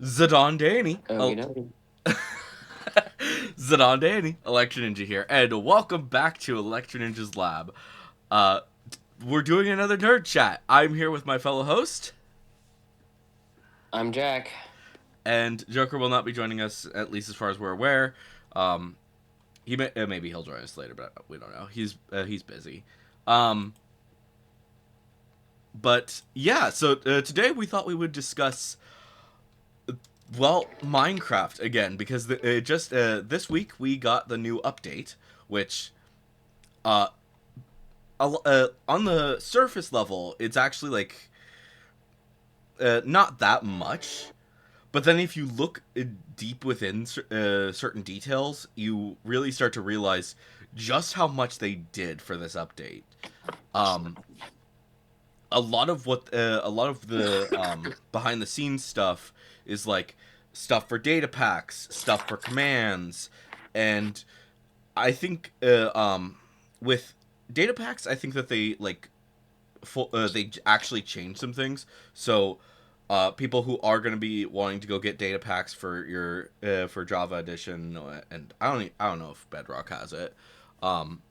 Zidane Danny. Okie dokie. Zidane Danny, Electro Ninja here, and welcome back to Electro Ninja's Lab. Uh, we're doing another nerd chat. I'm here with my fellow host, I'm Jack. and Joker will not be joining us, at least as far as we're aware. Um, maybe he'll join us later, but we don't know. He's busy. Um, but yeah, so today we thought we would discuss Minecraft again because just this week we got the new update, which uh, on the surface level, it's actually like not that much. But then if you look deep within certain details, you really start to realize just how much they did for this update. Um, a lot of the behind the scenes stuff is like stuff for data packs, stuff for commands, and I think with data packs, I think that they they actually changed some things. So people who are going to be wanting to go get data packs for your for Java Edition, and I don't know if Bedrock has it, um,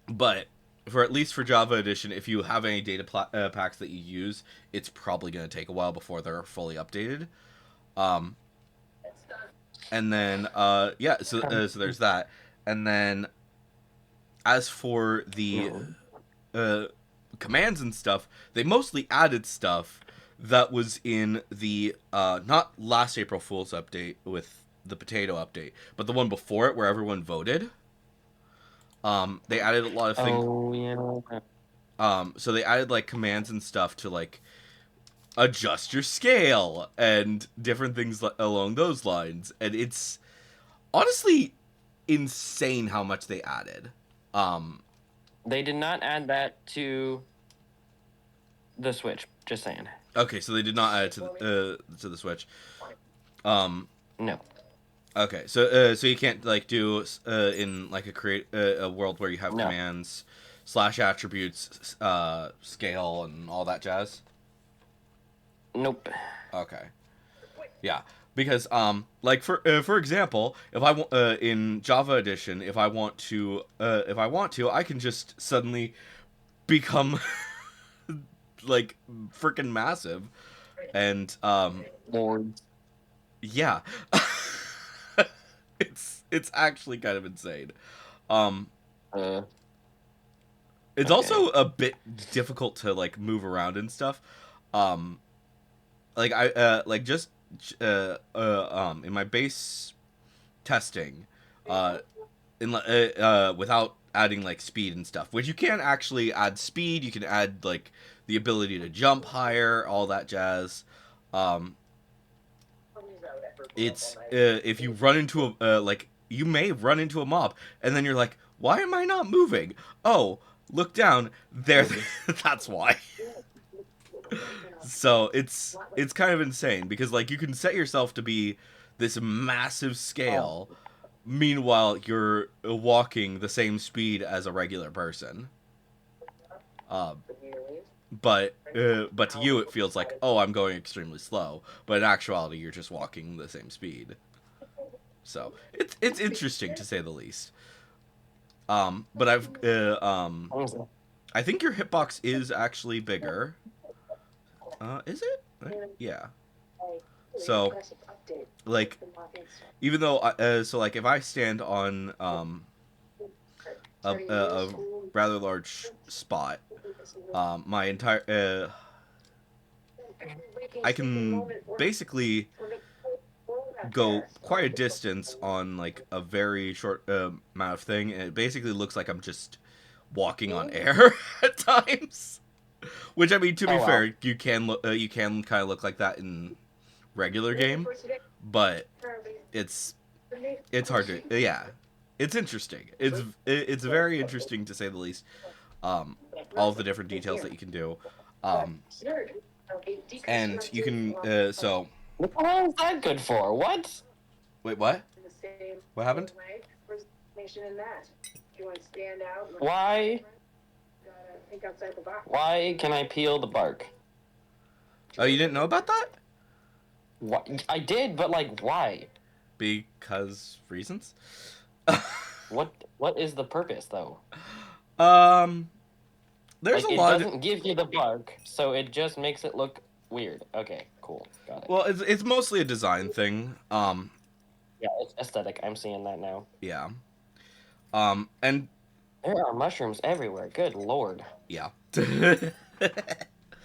but for at least for Java Edition, if you have any packs that you use, it's probably going to take a while before they're fully updated. Um, and then so there's that, and then as for the uh, commands and stuff, they mostly added stuff that was in the not last April Fool's update with the potato update, but the one before it where everyone voted. They added a lot of things. Oh, yeah. So they added like commands and stuff to like adjust your scale and different things along those lines, and it's honestly insane how much they added. Um, They did not add that to the Switch. Just saying. okay, so they did not add it to the Switch. Um, No. Okay, so you can't like do in like a world where you have No. commands slash attributes scale and all that jazz. Nope. Okay, yeah, because like for example, if in Java Edition, if I want to, I can just suddenly become like freaking massive, and Lord. yeah, it's actually kind of insane. Um, Uh, It's okay. also a bit difficult to like move around and stuff. Um, like I like just in my base testing, uh, without adding like speed and stuff, which you can actually add speed. You can add like the ability to jump higher, all that jazz. Um, it's if you run into a like you may run into a mob and then you're like, why am I not moving? Oh, look down there. That's why. So it's kind of insane because like you can set yourself to be this massive Oh. scale, meanwhile you're walking the same speed as a regular person. Um, but to you it feels like, oh, I'm going extremely slow, but in actuality you're just walking the same speed. So it's interesting to say the least. But I think your hitbox is actually bigger. Is it? Yeah. So like even though so like if I stand on a rather large spot, my entire I can basically go quite a distance on like a very short amount of thing, and it basically looks like I'm just walking on air at times. Which I mean, to be Oh wow. fair, you can kind of look like that in regular game, but it's it's hard to yeah. It's interesting. It's very interesting to say the least. All of the different details that you can do, um, and you can so What the hell is that good for? What? wait, what? What happened? Why? Why can I peel the bark? Oh, you didn't know about that? What I did, but like, why? Because reasons. What is the purpose though? um, there's a Like, it lot of doesn't give you the bug, so it just makes it look weird. Okay, cool, got it. well, it's mostly a design thing. Yeah, it's aesthetic. I'm seeing that now. Yeah. And There are mushrooms everywhere. Good lord. yeah.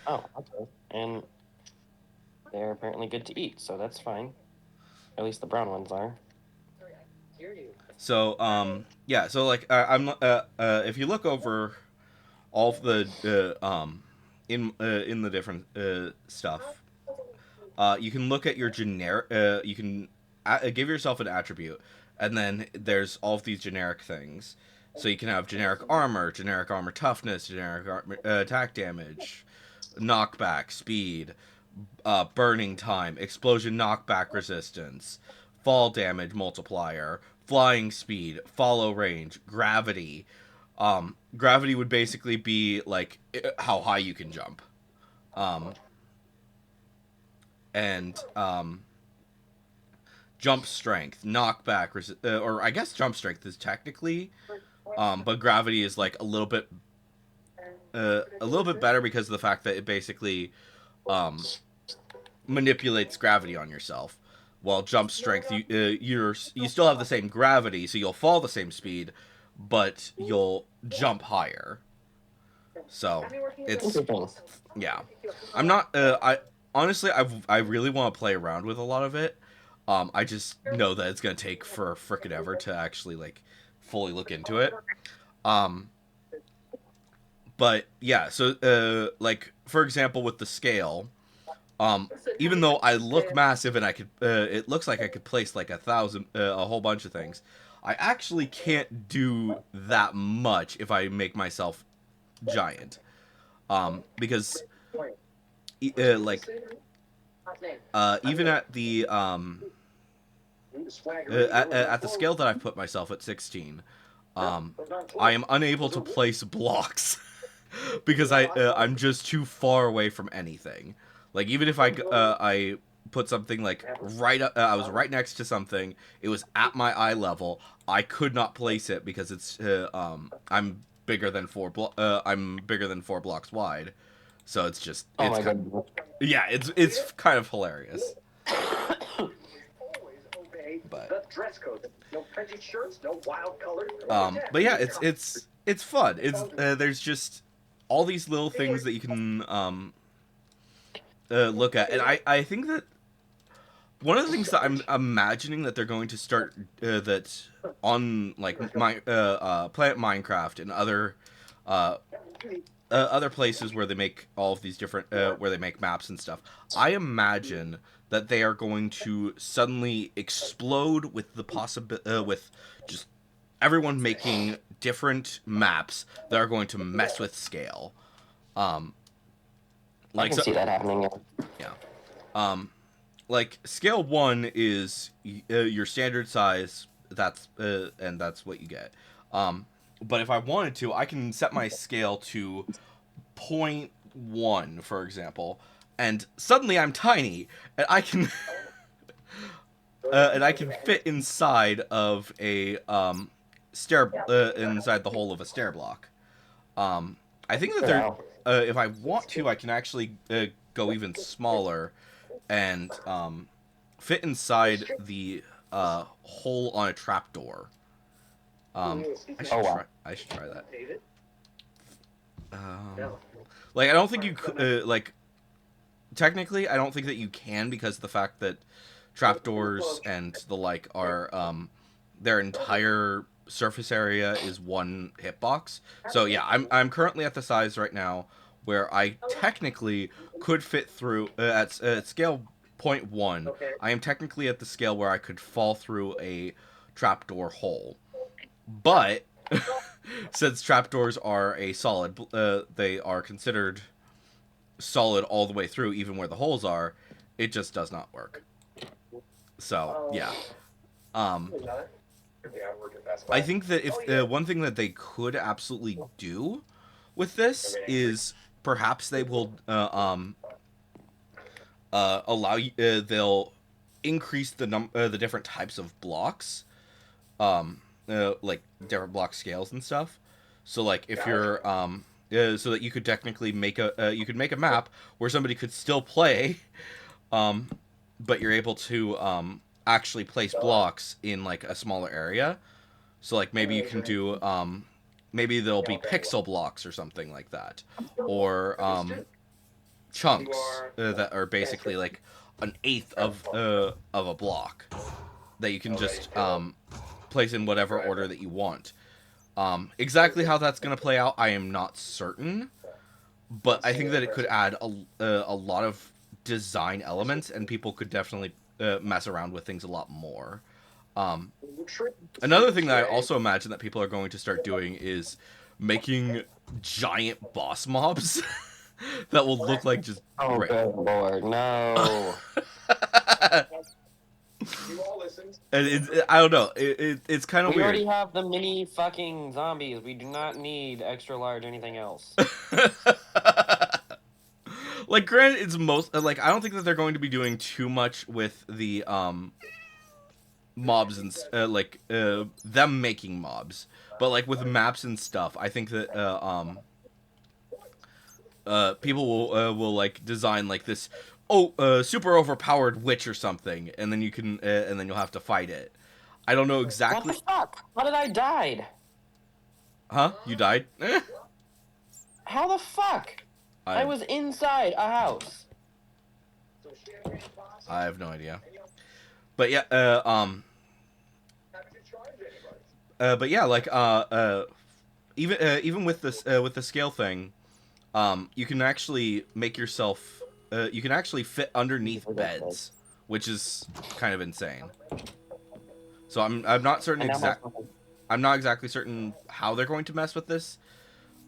Oh, okay. And they're apparently good to eat, so that's fine. At least the brown ones are. So yeah. So like I'm if you look over all of the in the different stuff, you can look at your generic. You can give yourself an attribute, and then there's all of these generic things. So you can have generic armor toughness, generic armor, attack damage, knockback, speed, burning time, explosion knockback resistance, fall damage multiplier, flying speed, follow range, gravity. Gravity would basically be like how high you can jump. Um, and jump strength, knockback, or I guess jump strength is technically, but gravity is like a little bit better because of the fact that it basically um, manipulates gravity on yourself. While jump strength, you still have the same gravity, so you'll fall the same speed, but you'll jump higher. So it's yeah. I'm not. I honestly, I really want to play around with a lot of it. I just know that it's gonna take for frickin' ever to actually like fully look into it. Um, but yeah. So like for example, with the scale, um, even though I look massive and I could, it looks like I could place like a whole bunch of things. I actually can't do that much if I make myself giant. Because like even at the at the scale that I've put myself at 16, I am unable to place blocks because I'm just too far away from anything. Like even if I put something like I was right next to something, it was at my eye level. I could not place it because I'm bigger than 4 blocks wide. So it's just Oh my god. yeah, it's kind of hilarious. But The dress code. No printed shirts, no wild colors. but yeah, it's fun. It's there's just all these little things that you can look at, and I think that one of the things that I'm imagining that they're going to start that on like my Planet Minecraft and other places where they make all of these different where they make maps and stuff. I imagine that they are going to suddenly explode with the with just everyone making different maps that are going to mess with scale. Um, I like can so, see that happening. yeah. Like scale 1 is your standard size. And that's what you get. But if I wanted to, I can set my scale to 0.1, for example, and suddenly I'm tiny, and I can and I can fit inside of a stair inside the hole of a stair block. I think that Wow. if I want to, I can actually go even smaller and fit inside the hole on a trapdoor. I should Oh, wow. try. I should try that. Like I don't think you could. Like technically, I don't think that you can because of the fact that trapdoors and the like are their entire surface area is one hitbox. So yeah, I'm currently at the size right now where I technically could fit through at scale 0.1. I am technically at the scale where I could fall through a trapdoor hole. But since trapdoors are a solid, they are considered solid all the way through, even where the holes are. It just does not work. So yeah, I think that if one thing that they could absolutely do with this is perhaps they will allow you. They'll increase the different types of blocks, like different block scales and stuff. So like if you're so that you could technically make a map where somebody could still play, but you're able to actually place blocks in like a smaller area. So like maybe you can do maybe there'll be pixel blocks or something like that, or chunks that are basically like an eighth of a block that you can just place in whatever order that you want. Exactly how that's going to play out, I am not certain, but I think that it could add a lot of design elements, and people could definitely mess around with things a lot more. Another thing that I also imagine that people are going to start doing is making giant boss mobs that will look like just Oh, great. good lord, no. You all listened. And I don't know. It's kind of We weird. already have the mini fucking zombies. We do not need extra large anything else. Like, granted, it's most like I don't think that they're going to be doing too much with the mobs and them making mobs, but like with maps and stuff, I think that people will like design like this super overpowered witch or something, and then you'll have to fight it. I don't know exactly. What the fuck? How did I died? Huh? You died? How the fuck? I was inside a house. So champagne pops. I have no idea. But yeah, Haven't you charged anybody? but yeah, like even with this with the scale thing, you can actually make yourself you can actually fit underneath beds, which is kind of insane. So I'm not certain I'm not exactly certain how they're going to mess with this.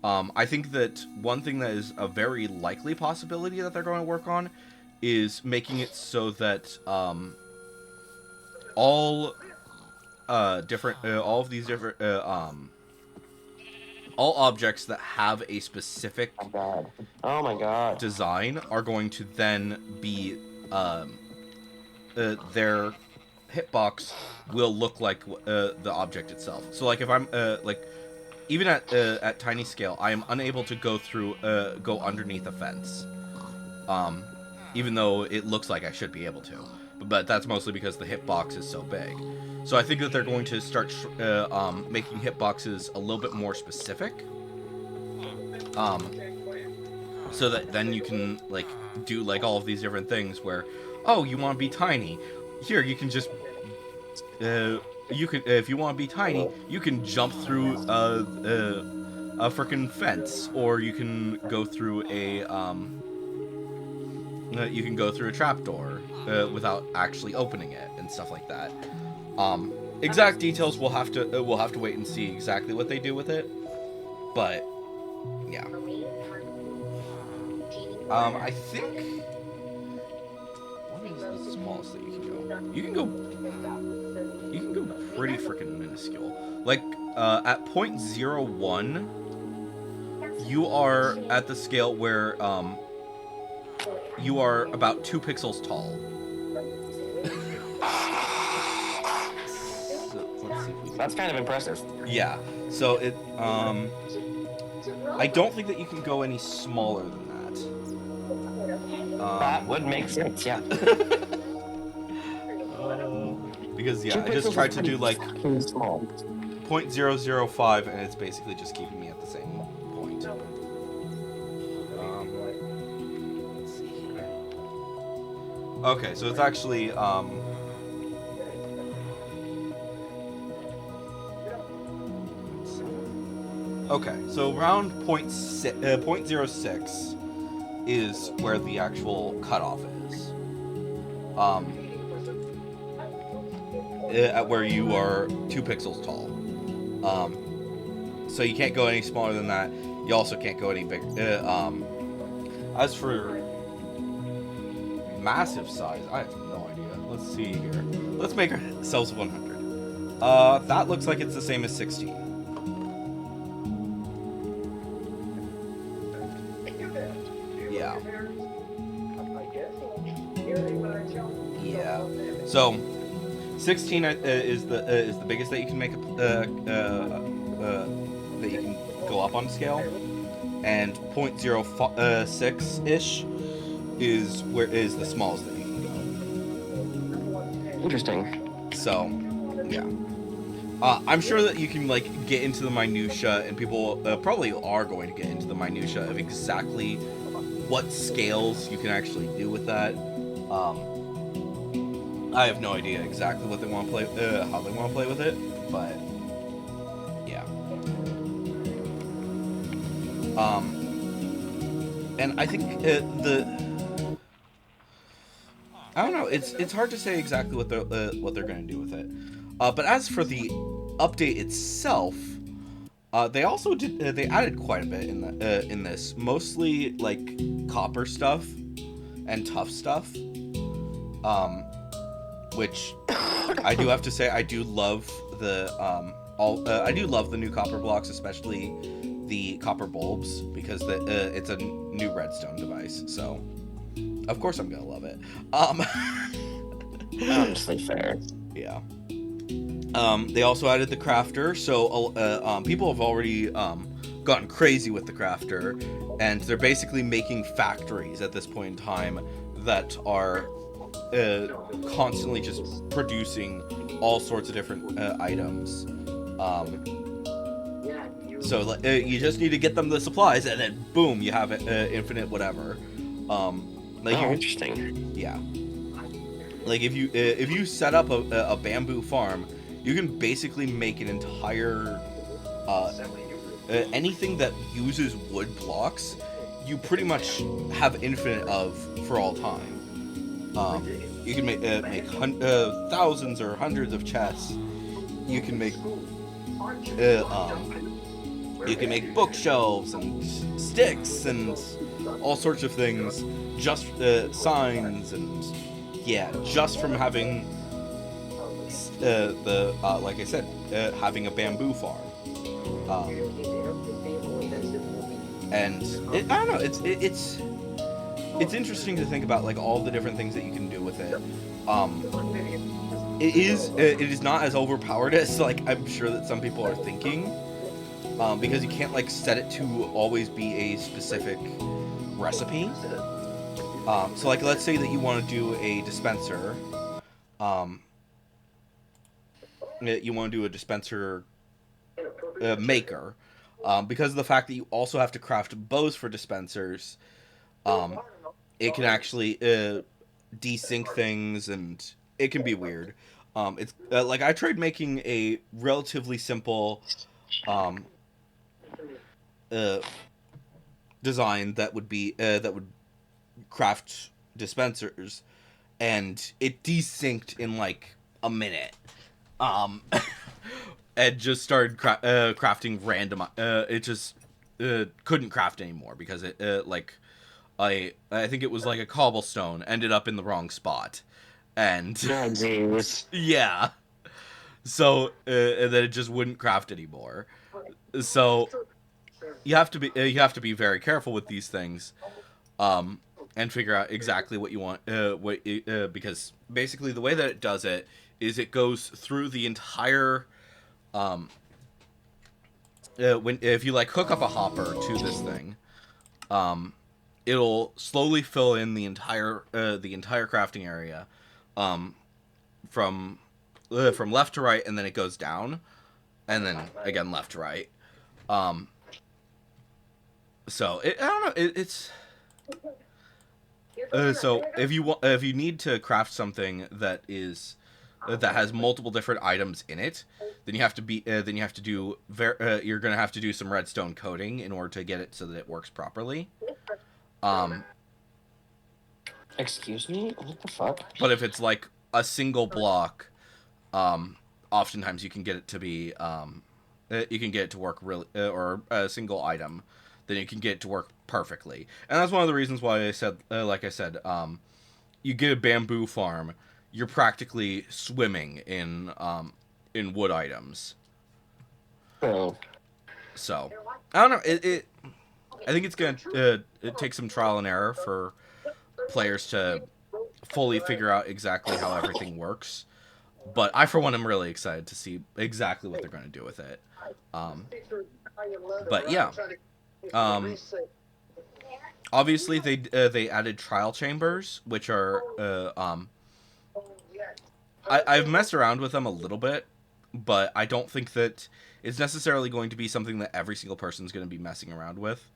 I think that one thing that is a very likely possibility that they're going to work on is making it so that all of these different all objects that have a specific Oh my god. design are going to then be their hitbox will look like the object itself. So like if I'm like even at tiny scale, I am unable to go underneath a fence, even though it looks like I should be able to. But that's mostly because the hitbox is so big. So I think that they're going to start making hitboxes a little bit more specific, so that then you can like do like all of these different things where, oh, you want to be tiny, here you can just you can, if you want to be tiny, you can jump through a freaking fence, or you can go through a trapdoor without actually opening it and stuff like that. Exact details we'll have to wait and see exactly what they do with it, but yeah. I think what is the smallest that you can go? You can go pretty freaking minuscule. Like at 0.01, you are at the scale where you are about 2 pixels tall. So, let's see if we can... That's kind of impressive. Yeah. So it I don't think that you can go any smaller than that. That would make sense, yeah. Because yeah, I just tried to do like small. 0.005, and it's basically just keeping me at the same point. Let's see here. Okay, so it's actually okay, so around 0.06 is where the actual cutoff is. At where you are 2 pixels tall. So you can't go any smaller than that. You also can't go any bigger. As for massive size, I have no idea. Let's see here. Let's make ourselves 100. That looks like it's the same as 16. Yeah. Yeah. So 16 is the biggest that you can make that you can go up on scale, and 0.06 ish is the smallest that you can Interesting. go. So, yeah. I'm sure that you can like get into the minutia, and people probably are going to get into the minutia of exactly what scales you can actually do with that. I have no idea exactly what they want to play, how they want to play with it, but yeah. And I think I don't know. It's hard to say exactly what they're going to do with it. But as for the update itself, they also did they added quite a bit in this, mostly like copper stuff and tough stuff. Which I do have to say I do love the I do love the new copper blocks, especially the copper bulbs, because it's a new redstone device. So of course I'm gonna love it. Honestly, fair. Yeah. They also added the crafter, so people have already gotten crazy with the crafter, and they're basically making factories at this point in time that are constantly just producing all sorts of different items. So you just need to get them the supplies, and then boom, you have infinite whatever. Interesting. Yeah. Like if you set up a bamboo farm, you can basically make an entire anything that uses wood blocks. You pretty much have infinite of for all time. You can make thousands or hundreds of chests. You can make bookshelves and sticks and all sorts of things. Just signs and yeah, just from having like I said, having a bamboo farm. And I don't know. It's interesting to think about like all the different things that you can do with it. It is not as overpowered as like I'm sure that some people are thinking, because you can't like set it to always be a specific recipe. So like let's say that you want to do a dispenser. You want to do a dispenser maker, because of the fact that you also have to craft bows for dispensers. It can actually desync things, and it can be weird. It's like I tried making a relatively simple design that would craft dispensers, and it desynced in like a minute. And just started crafting random. It just couldn't craft anymore because it like I think it was like a cobblestone ended up in the wrong spot, and Oh, jeez. yeah, so and then it just wouldn't craft anymore. So you have to be very careful with these things, and figure out exactly what you want. Because basically the way that it does it is it goes through the entire. If you like hook up a hopper to this thing, it'll slowly fill in the entire crafting area, from left to right, and then it goes down, and then again left to right. So I don't know. It's so if you need to craft something that has multiple different items in it, then you have to do you're gonna have to do some redstone coding in order to get it so that it works properly. Excuse me? What the fuck? But if it's like a single block, oftentimes you can get it to be you can get it to work really, or a single item, then you can get it to work perfectly. And that's one of the reasons why I said, like I said, you get a bamboo farm, you're practically swimming in wood items. Oh. So I don't know. I think it's gonna take some trial and error for players to fully figure out exactly how everything works. But I, for one, am really excited to see exactly what they're going to do with it. But yeah, um, obviously they added trial chambers, which are I've messed around with them a little bit, but I don't think that it's necessarily going to be something that every single person is going to be messing around with.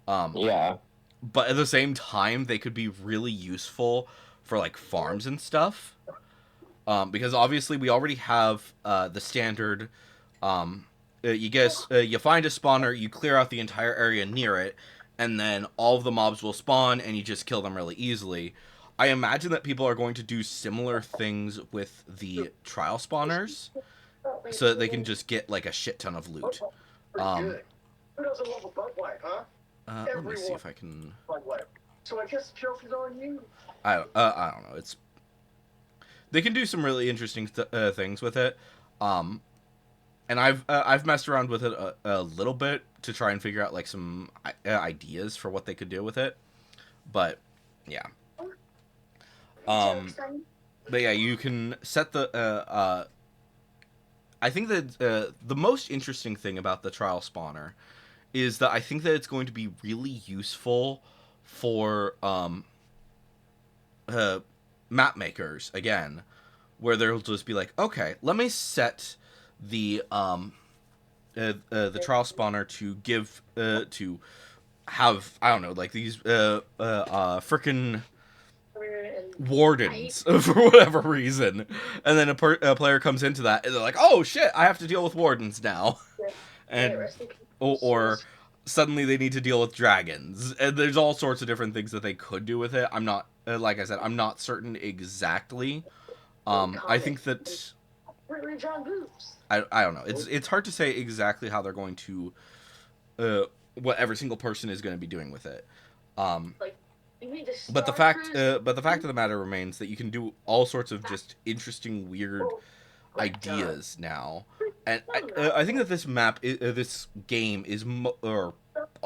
Yeah. But at the same time, they could be really useful for like farms and stuff. Because obviously we already have the standard. You find a spawner, you clear out the entire area near it, and then all of the mobs will spawn, and you just kill them really easily. I imagine that people are going to do similar things with the trial spawners, so that they can just get like a shit ton of loot. Um, Who doesn't love a Bud Light, huh? Let me see if I can. Bud Light. So I guess the trophy's on you. I don't know. They can do some really interesting things with it. And I've messed around with it a little bit to try and figure out like some ideas for what they could do with it. But yeah. But yeah, you can set the I think that the most interesting thing about the trial spawner is that I think that it's going to be really useful for map makers again, where they'll just be like, okay, let me set the trial spawner to give to have, I don't know, like these frickin' wardens for whatever reason, and then a player comes into that and they're like, oh shit, I have to deal with wardens now. And or suddenly they need to deal with dragons, and there's all sorts of different things that they could do with it. I'm not like I said, I'm not certain exactly. I think that I don't know, it's hard to say exactly how they're going to what every single person is going to be doing with it. But the fact of the matter remains that you can do all sorts of just interesting, weird ideas now, and I think that this map, this game or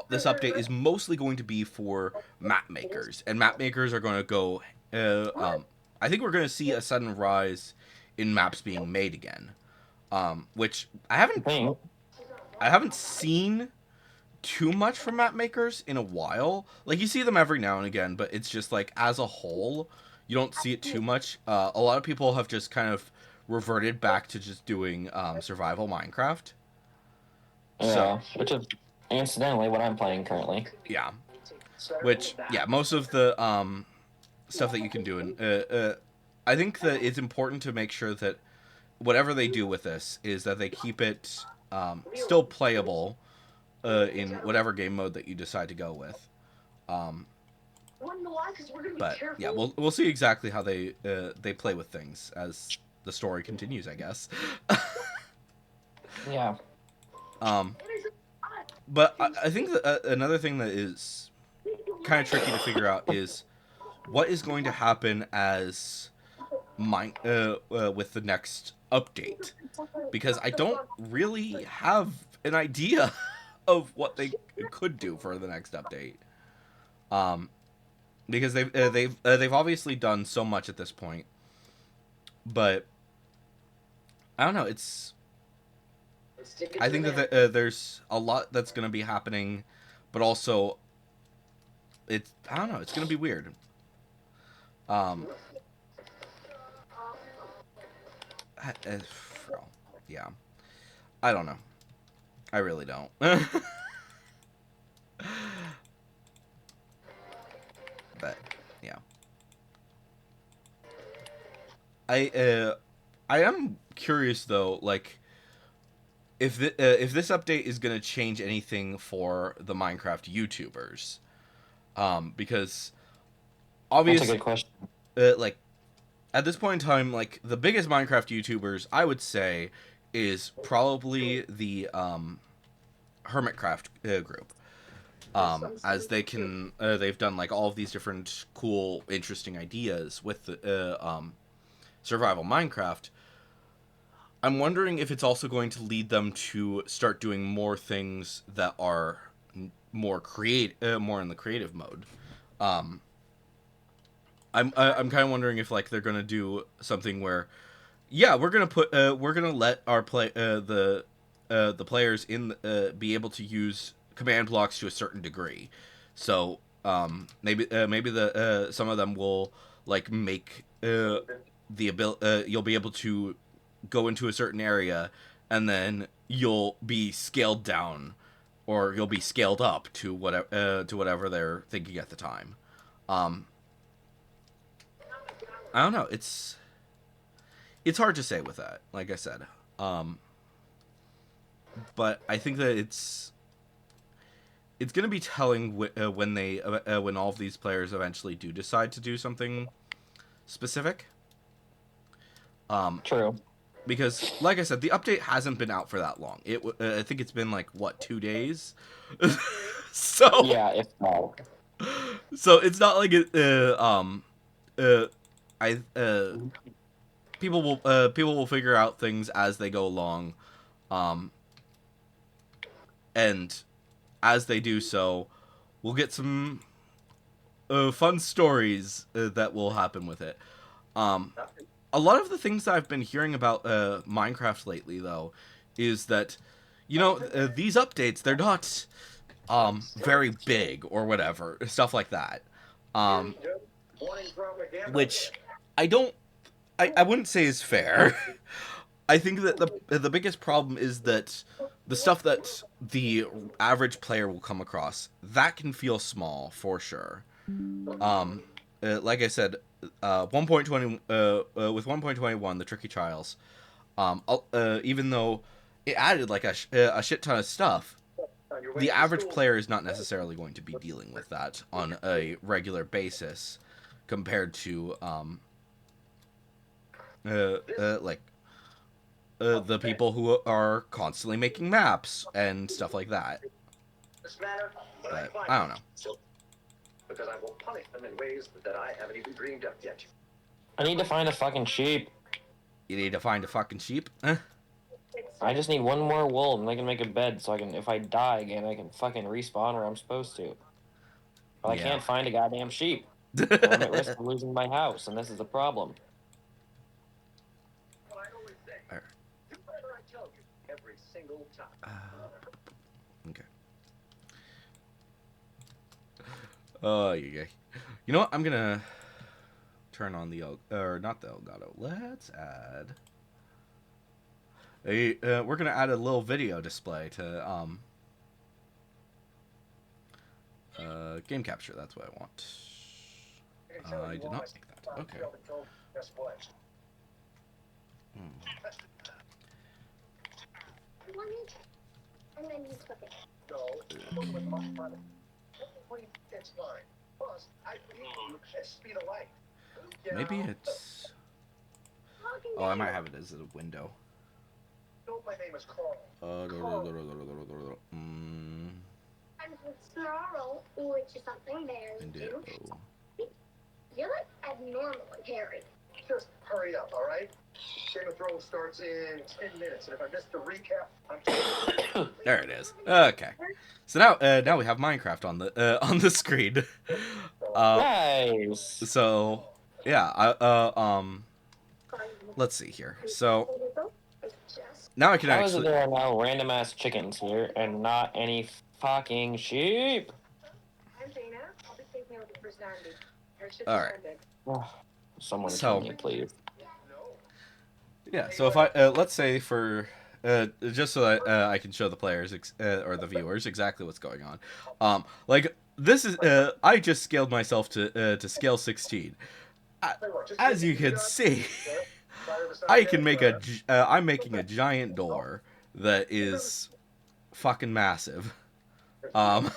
this update is mostly going to be for map makers, and map makers are going to go. I think we're going to see a sudden rise in maps being made again, which I haven't seen too much from map makers in a while. Like, you see them every now and again, but it's just like as a whole you don't see it too much. A lot of people have just kind of reverted back to just doing survival Minecraft. Yeah, which is incidentally what I'm playing currently. Yeah, which most of the stuff that you can do, and I think that it's important to make sure that whatever they do with this is that they keep it still playable in whatever game mode that you decide to go with. But yeah, we'll see exactly how they play with things as the story continues, I guess. Yeah. But I think that another thing that is kind of tricky to figure out is what is going to happen as with the next update, because I don't really have an idea of what they could do for the next update. Because they've obviously done so much at this point, but I don't know. I think that there's a lot that's going to be happening, but also I don't know. It's going to be weird. Yeah, I don't know. I really don't. But yeah, I am curious though, like if this update is gonna change anything for the Minecraft YouTubers, because obviously, that's a good question. Like at this point in time, like the biggest Minecraft YouTubers, I would say, is probably the Hermitcraft group. As they've done like all of these different cool, interesting ideas with the survival Minecraft. I'm wondering if it's also going to lead them to start doing more things that are more in the creative mode. I'm kind of wondering if like they're gonna do something where, yeah, we're gonna let our the players in be able to use command blocks to a certain degree. So maybe the some of them will like make you'll be able to go into a certain area, and then you'll be scaled down, or you'll be scaled up to whatever they're thinking at the time. Um, I don't know. It's hard to say with that. Like I said, but I think that it's gonna be telling when all of these players eventually do decide to do something specific. True. Because, like I said, the update hasn't been out for that long. I think it's been like what, 2 days. so Yeah, if not. so it's not like it. I people will figure out things as they go along, and as they do so, we'll get some fun stories that will happen with it. A lot of the things that I've been hearing about Minecraft lately, though, is that these updates, they're not very big or whatever, stuff like that. Which I wouldn't say is fair. I think that the biggest problem is that the stuff that the average player will come across, that can feel small for sure. Like I said, 1.20 with 1.21, the Tricky Trials, even though it added like a shit ton of stuff, the average player is not necessarily going to be dealing with that on a regular basis compared to the people who are constantly making maps and stuff like that. But I don't know. Because I will punish them in ways that I haven't even dreamed of yet. I need to find a fucking sheep. You need to find a fucking sheep? I just need one more wool and I can make a bed so I can, if I die again, I can fucking respawn where I'm supposed to. But I Yeah. can't find a goddamn sheep. I'm at risk of losing my house, and this is the problem. Well, I always say, do whatever I tell you every single time. Okay. Oh, you know what? I'm gonna turn on the not the Elgato. Let's add we're gonna add a little video display to game capture. That's what I want. I did not make that. Okay. Guess what? And then you flip it. No, it's fine. Plus, I believe you at speed of light. Maybe it's. Oh, I might have it as a window. No, my name is Carl. I'm Snarl, which is something there too. You're like abnormal and hairy. Just hurry up, all right? Game of Thrones starts in 10 minutes, and if I miss the recap, I'm There it is. Okay. So now we have Minecraft on the screen. Nice. So yeah, let's see here. So now I can How is it actually. there are now random ass chickens here and not any fucking sheep? I'm Dana. I'll be taking over for Sandy. All right. Someone So- kill me, please. Yeah. So if I let's say for just so that I can show the players or the viewers exactly what's going on. Like this is I just scaled myself to scale 16. As you can see, I can make I'm making a giant door that is fucking massive. And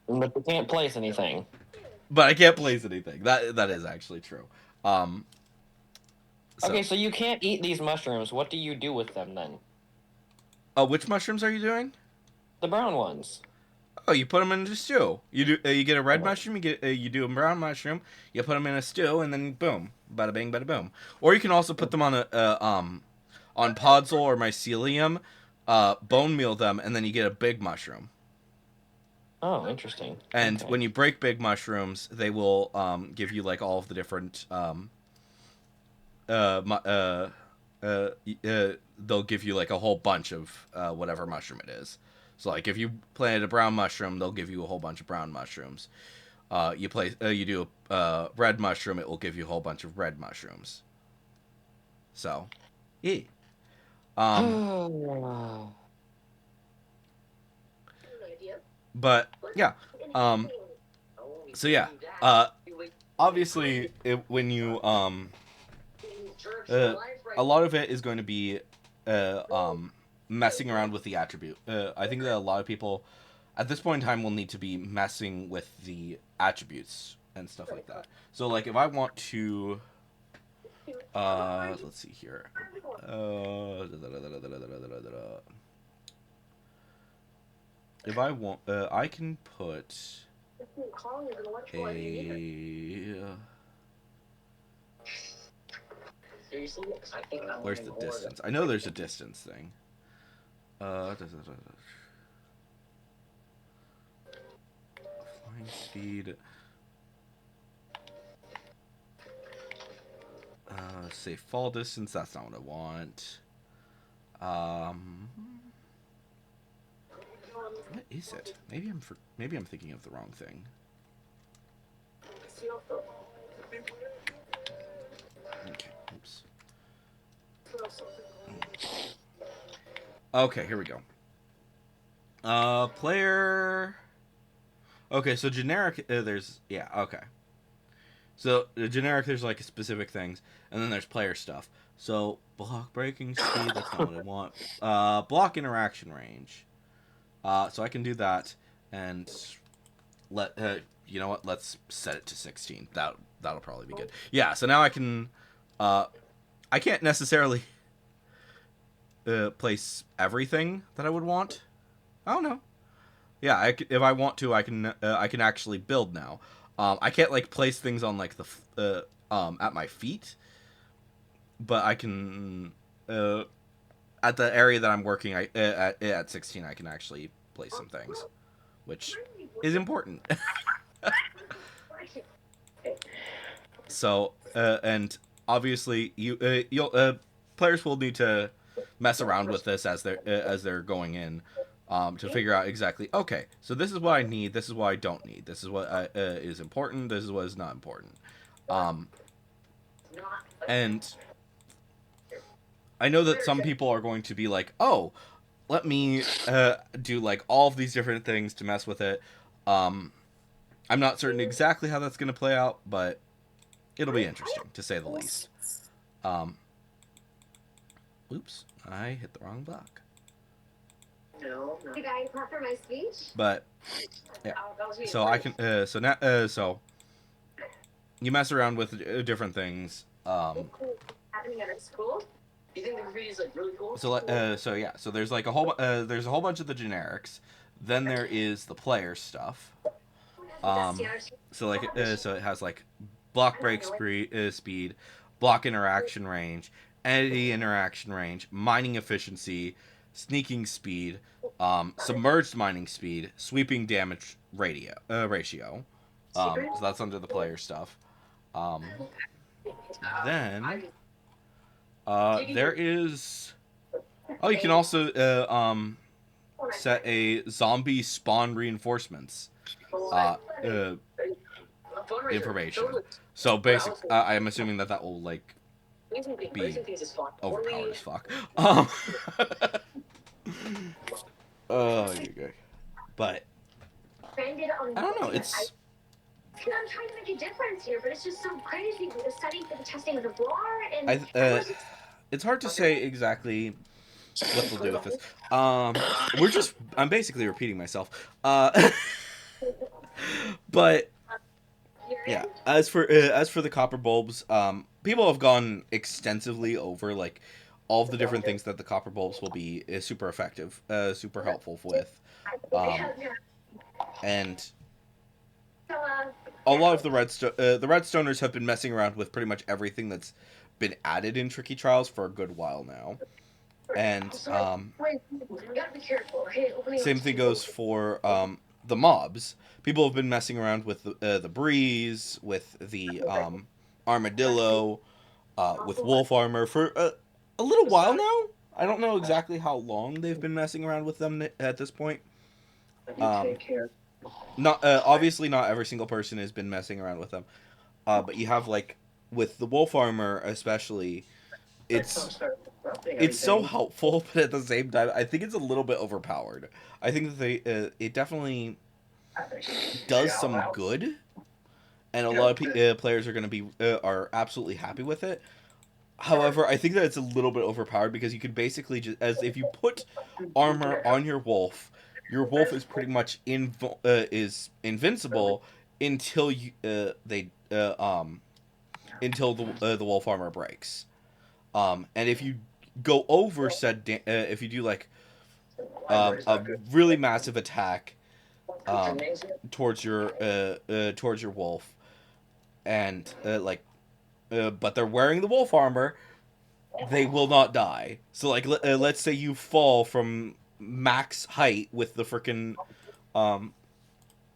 But you can't place anything. but I can't place anything. That is actually true. So, Okay, so you can't eat these mushrooms. What do you do with them then? which mushrooms are you doing? The brown ones. Oh, you put them in a stew. You get a red mushroom. You do a brown mushroom. You put them in a stew, and then boom, bada bing, bada boom. Or you can also put them on on Podzol or Mycelium, bone meal them, and then you get a big mushroom. Oh, interesting. And Okay. when you break big mushrooms, they will give you like all of the different they'll give you like a whole bunch of whatever mushroom it is. So like if you planted a brown mushroom, they'll give you a whole bunch of brown mushrooms. You do a red mushroom, it will give you a whole bunch of red mushrooms. So, yeah. But yeah. So yeah. Obviously, when you a lot of it is going to be messing around with the attribute. I think that a lot of people at this point in time will need to be messing with the attributes and stuff like that. So like if I want to let's see here. If I want I can put a where's the distance? I know there's a distance thing. Flying speed. Say fall distance. That's not what I want. What is it? Maybe I'm thinking of the wrong thing. Okay. Oops. Okay, here we go. Player. Okay, so generic. There's okay. So generic, there's like specific things, and then there's player stuff. So block breaking speed. That's not what I want. Block interaction range. So I can do that, and let you know what? Let's set it to 16. That'll probably be good. Yeah. So now I can. I can't necessarily place everything that I would want. I don't know. Yeah, if I want to, I can actually build now. I can't like place things on like the at my feet, but I can at the area that I'm working at 16 I can actually place some things, which is important. So and obviously you'll players will need to mess around with this as they're going in. To figure out exactly, okay, so this is what I need, this is what I don't need, this is what is important, this is what is not important. And I know that some people are going to be like, oh, let me do like all of these different things to mess with it. I'm not certain exactly how that's going to play out, but it'll be interesting, to say the least. Oops, I hit the wrong block. But yeah, so I can so you mess around with different things. So yeah, so there's like a whole bunch of the generics. Then there is the player stuff. So like so it has like block break speed, block interaction range, entity interaction range, mining efficiency, sneaking speed, submerged mining speed, sweeping damage ratio. So that's under the player stuff. Then there is. Oh, you can also set a zombie spawn reinforcements information. So basically, I'm assuming that will like be overpowered as fuck. But I don't know. It's. I'm trying to make a difference here, but it's just so crazy. We're studying for the testing of the bar, and it's hard to say exactly what they'll do with this. I'm basically repeating myself. But yeah, as for the copper bulbs, people have gone extensively over like all of the different things that the copper bulbs will be super effective, super helpful with, and a lot of the Redstoners have been messing around with pretty much everything that's been added in Tricky Trials for a good while now. And same thing goes for the mobs. People have been messing around with the breeze, with the armadillo, with wolf armor for a little while now. I don't know exactly how long they've been messing around with them at this point. Take care. Not obviously not every single person has been messing around with them, but you have like with the wolf armor especially, it's so helpful, but at the same time, I think it's a little bit overpowered. I think that it definitely does some good, and a lot of players are going to be are absolutely happy with it. However, I think that it's a little bit overpowered because you could basically just as if you put armor on your wolf is pretty much is invincible until you until the wolf armor breaks. And if you go over said if you do like a really massive attack towards your wolf and but they're wearing the wolf armor, they will not die. So like let's say you fall from max height with the freaking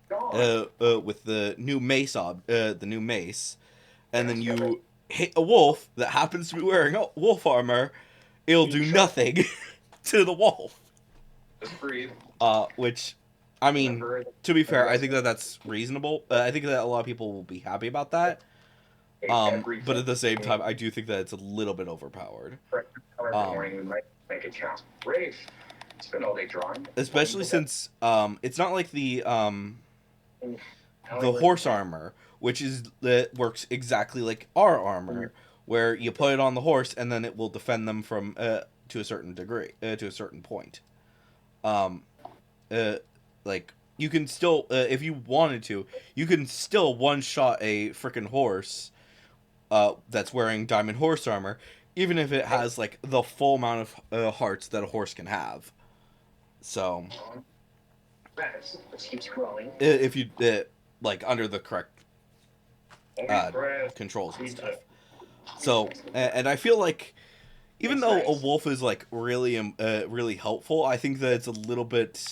with the new mace, and then you hit a wolf that happens to be wearing wolf armor, it'll do nothing to the wolf. Just breathe. Which, I mean, to be fair, I think that that's reasonable. I think that a lot of people will be happy about that. But at the same time, I do think that it's a little bit overpowered. Every morning we might make it count. Rafe, spend all day drawing. Especially since it's not like the horse armor, which is that works exactly like our armor, where you put it on the horse and then it will defend them from to a certain degree, to a certain point. Like you can still, if you wanted to, you can still one shot a freaking horse that's wearing diamond horse armor, even if it has like the full amount of hearts that a horse can have. So keeps growing. if you like under the correct controls and stuff. So and I feel like even though a wolf is like really really helpful, I think that it's a little bit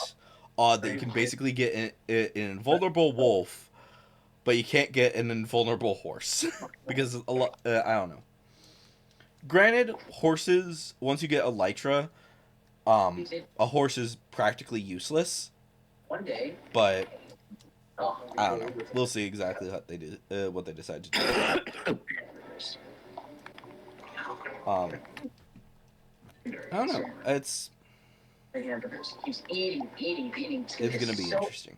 odd that you can basically get an invulnerable wolf, but you can't get an invulnerable horse because a lot. I don't know. Granted, horses once you get elytra, a horse is practically useless. One day, but I don't know. We'll see exactly what they do, what they decide to do. I don't know. It's eating. It's gonna be interesting.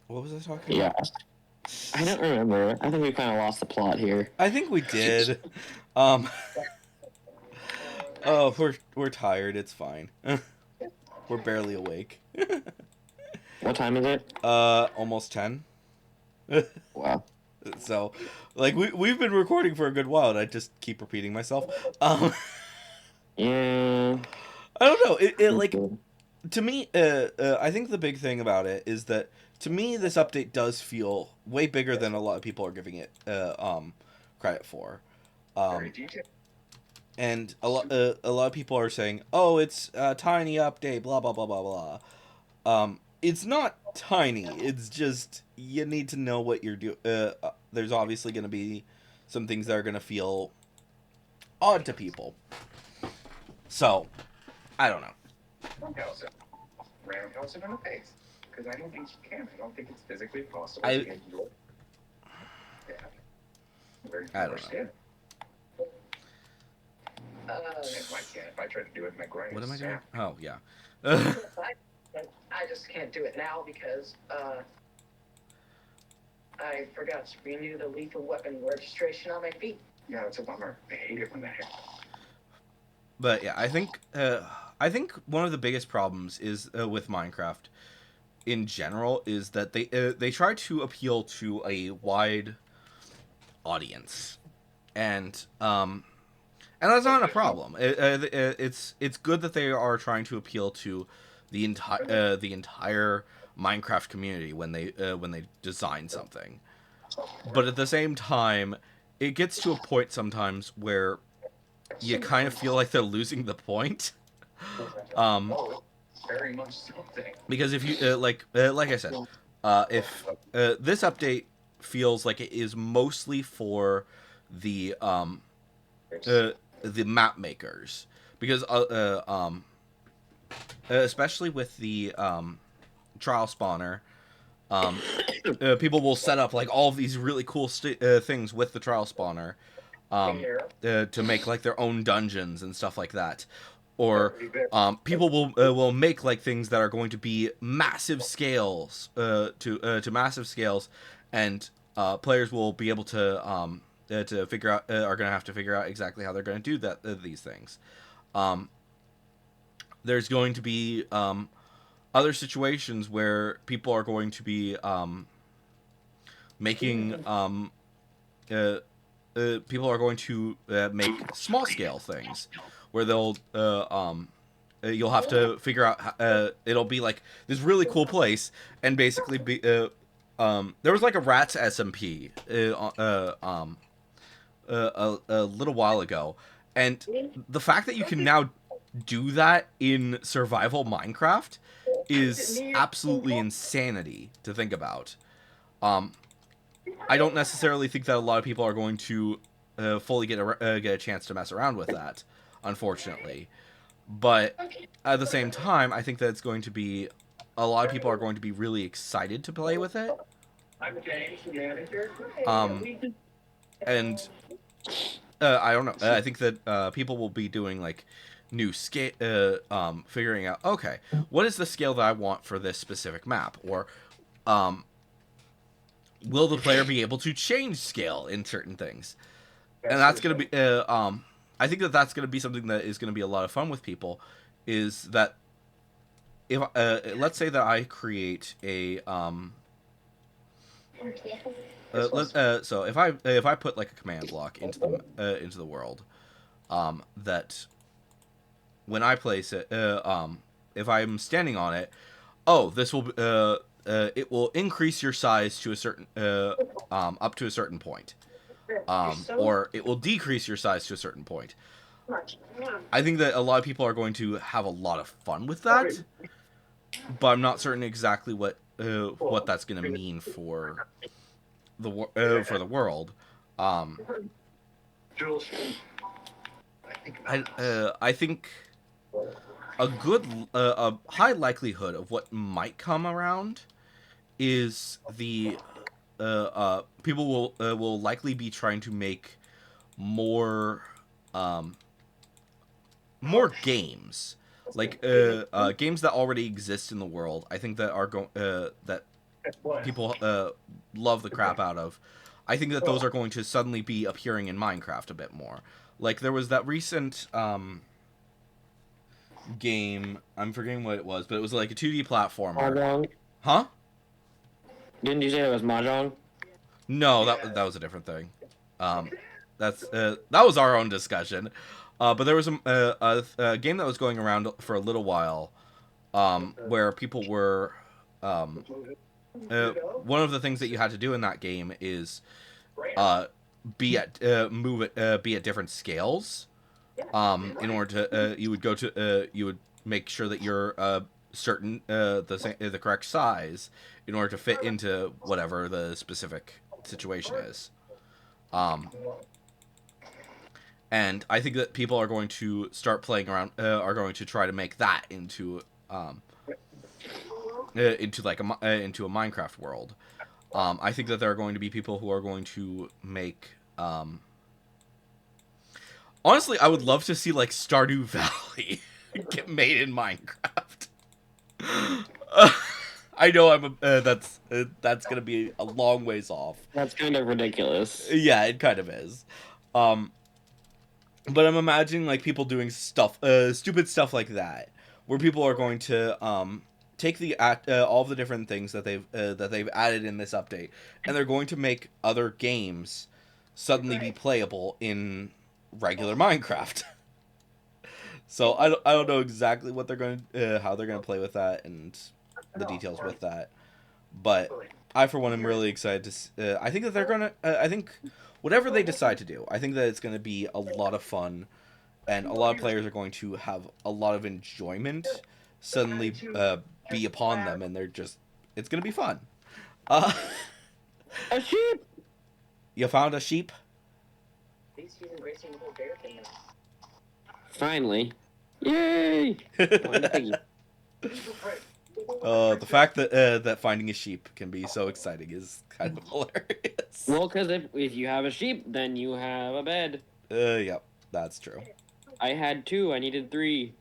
What was I talking about? Yeah. I don't remember. I think we kind of lost the plot here. I think we did. Oh, we're tired. It's fine. We're barely awake. What time is it? Almost 10. Wow. So, like we've been recording for a good while, and I just keep repeating myself. Yeah. I don't know. It like to me. I think the big thing about it is that to me this update does feel way bigger than a lot of people are giving it credit for. And a lot of people are saying, "Oh, it's a tiny update." Blah blah blah blah blah. It's not tiny. It's just you need to know what you're doing. There's obviously going to be some things that are going to feel odd to people. So, I don't know. Roundhouse in the face, because I don't think you can. I don't think it's physically possible. I don't know. If I try to do it, my groin. What am I doing? Oh yeah. I just can't do it now because I forgot to renew the lethal weapon registration on my feet. Yeah, it's a bummer. I hate it when that happens. But yeah, I think one of the biggest problems is with Minecraft in general is that they try to appeal to a wide audience, and that's not a problem. It's good that they are trying to appeal to the entire Minecraft community when they design something. But at the same time, it gets to a point sometimes where you kind of feel like they're losing the point. Oh, very much something. Because if you like I said, if this update feels like it is mostly for the map makers, because especially with the trial spawner, people will set up like all of these really cool things with the trial spawner, to make like their own dungeons and stuff like that. Or people will make like things that are going to be massive scales, to massive scales, and players will be able to figure out, are going to have to figure out exactly how they're going to do that, these things. There's going to be other situations where people are going to be making people are going to make small scale things where they'll you'll have to figure out it'll be like this really cool place, and basically be there was like a rats SMP a little while ago, and the fact that you can now do that in survival Minecraft is absolutely insanity to think about. I don't necessarily think that a lot of people are going to fully get a chance to mess around with that, unfortunately. But at the same time, I think that it's going to be, a lot of people are going to be really excited to play with it. I'm James, the manager. And I don't know. I think that people will be doing like new scale, figuring out, okay, what is the scale that I want for this specific map, or will the player be able to change scale in certain things? And that's going to be, I think that that's going to be something that is going to be a lot of fun with people, is that if, let's say that I create a, so if I put like a command block into the world, that when I place it, if I'm standing on it, oh, this will, it will increase your size to a certain, up to a certain point. Or it will decrease your size to a certain point. I think that a lot of people are going to have a lot of fun with that, but I'm not certain exactly what that's going to mean for the world. I think a good, a high likelihood of what might come around is the people will likely be trying to make more games, like games that already exist in the world. I think that are that people love the crap out of. I think that those are going to suddenly be appearing in Minecraft a bit more. Like there was that recent game, I'm forgetting what it was, but it was like a 2D platformer. Mahjong? Huh? Didn't you say it was Mahjong? No, that was a different thing. That was our own discussion. But there was a game that was going around for a little while, where people were, one of the things that you had to do in that game is, be at different scales, in order to, you would go to, you would make sure that you're, certain, the correct size in order to fit into whatever the specific situation is. And I think that people are going to start playing around, are going to try to make that into like into a Minecraft world. I think that there are going to be people who are going to make, honestly, I would love to see like Stardew Valley get made in Minecraft. I know that's gonna be a long ways off. That's kind of ridiculous. Yeah, it kind of is. But I'm imagining like people doing stuff, stupid stuff like that, where people are going to take the all of the different things that they've added in this update, and they're going to make other games suddenly be playable in regular Minecraft. So I don't know exactly what they're going how they're going to play with that and the details with that, but I for one am really excited to. I think that they're gonna. I think whatever they decide to do, I think that it's going to be a lot of fun, and a lot of players are going to have a lot of enjoyment suddenly be upon them, and it's going to be fun. A sheep! You found a sheep? Finally. Yay! One piggy. The fact that finding a sheep can be so exciting is kind of hilarious. Well, because if you have a sheep, then you have a bed. Yep, that's true. I had 2. I needed 3.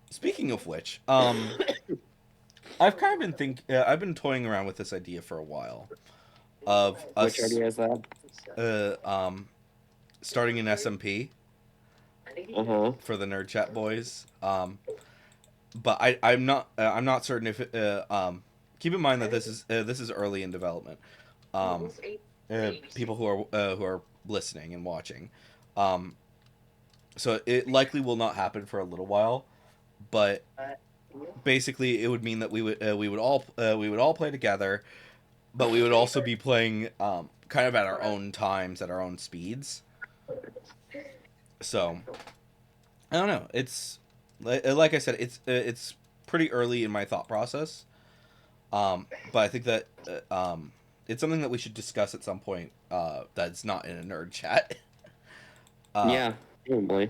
Speaking of which, I've kind of been I've been toying around with this idea for a while, of us Which idea is that? starting an SMP for the Nerd Chat boys. But I'm not certain if keep in mind that this is early in development. People who are listening and watching, so it likely will not happen for a little while, but basically it would mean that we would all play together, but we would also be playing kind of at our own times, at our own speeds. So I don't know. It's like I said, it's pretty early in my thought process. But I think that it's something that we should discuss at some point. That's not in a nerd chat. Yeah, probably.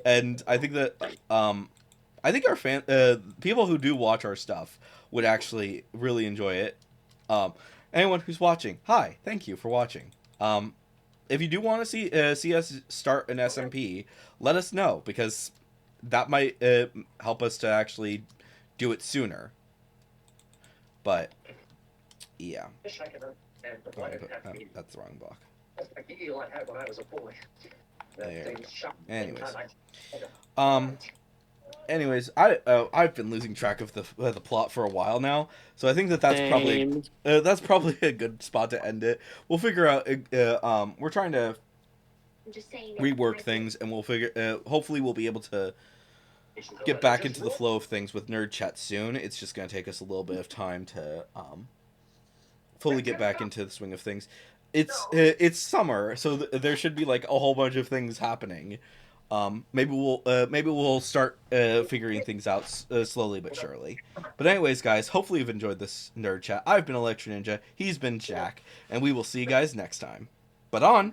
And I think that I think our people who do watch our stuff would actually really enjoy it. Anyone who's watching, hi, thank you for watching. If you do want to see us start an SMP, let us know, because that might help us to actually do it sooner. But yeah, that's the wrong block. There. Anyways, I've been losing track of the plot for a while now, so I think that's probably a good spot to end it. We'll figure out. We're trying to rework things, and we'll figure. Hopefully, we'll be able to get back into the flow of things with Nerd Chat soon. It's just going to take us a little bit of time to fully get back into the swing of things. It's summer, so there should be like a whole bunch of things happening. Maybe we'll start figuring things out slowly but surely. But anyways, guys, hopefully you've enjoyed this Nerd Chat. I've been Electro Ninja. He's been Jack, and we will see you guys next time. But on.